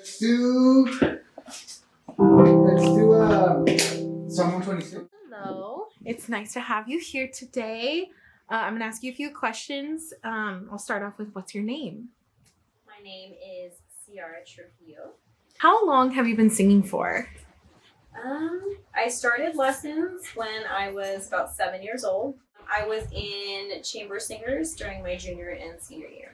Let's do Psalm 126. Hello, it's nice to have you here today. I'm gonna ask you a few questions. I'll start off with, what's your name? My name is Ciara Trujillo. How long have you been singing for? I started lessons when I was about 7 years old. I was in chamber singers during my junior and senior year.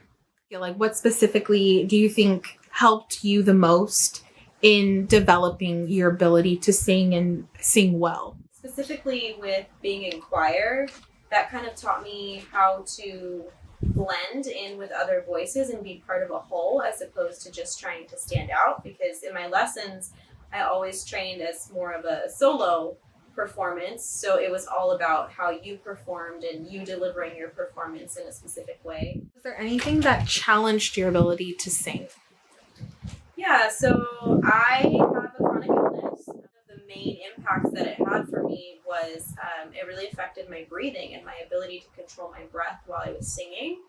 Like, what specifically do you think helped you the most in developing your ability to sing and sing well? Specifically with being in choir, that kind of taught me how to blend in with other voices and be part of a whole as opposed to just trying to stand out, because in my lessons I always trained as more of a solo performance, so it was all about how you performed and you delivering your performance in a specific way. Was there anything that challenged your ability to sing? Yeah, so I have a chronic illness. One of the main impacts that it had for me was it really affected my breathing and my ability to control my breath while I was singing.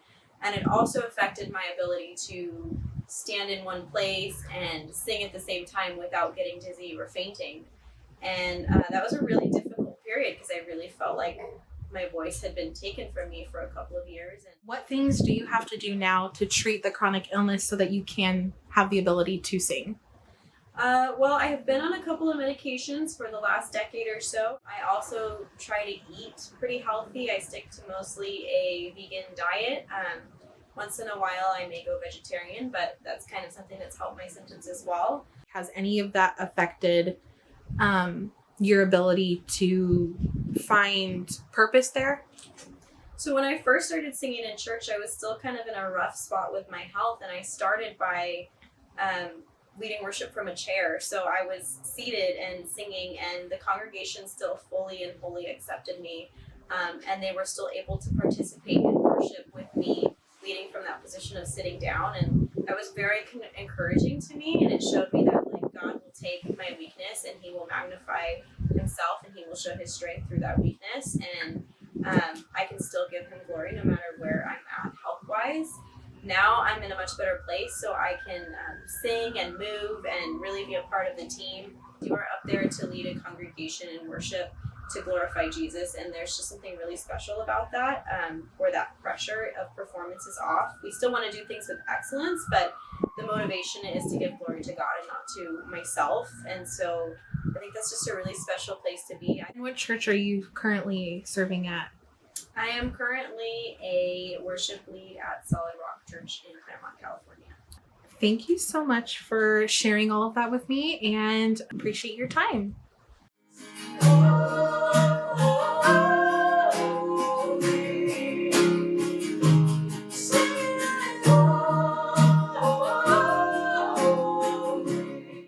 And it also affected my ability to stand in one place and sing at the same time without getting dizzy or fainting. And that was a really difficult period because I really felt like my voice had been taken from me for a couple of years. And What things do you have to do now to treat the chronic illness so that you can have the ability to sing? well, I have been on a couple of medications for the last decade or so. I also try to eat pretty healthy. I stick to mostly a vegan diet. Once in a while, I may go vegetarian, but that's kind of something that's helped my symptoms as well. Has any of that affected your ability to find purpose there? So when I first started singing in church, I was still kind of in a rough spot with my health, and I started by leading worship from a chair. So I was seated and singing, and the congregation still fully and wholly accepted me, and they were still able to participate in worship with me, leading from that position of sitting down. And that was very encouraging to me, and it showed me that God will take my weakness and He will magnify Himself, and He will show His strength through that weakness, and I can still give Him glory no matter where I'm at health-wise. Now I'm in a much better place, so I can sing and move and really be a part of the team. You are up there to lead a congregation in worship to glorify Jesus, and there's just something really special about that, where that pressure of performance is off. We still want to do things with excellence, but the motivation is to give glory to God and not to myself, and so I think that's just a really special place to be. And what church are you currently serving at? I am currently a worship lead at Solid Rock Church in Claremont, California. Thank you so much for sharing all of that with me, and appreciate your time. Oh,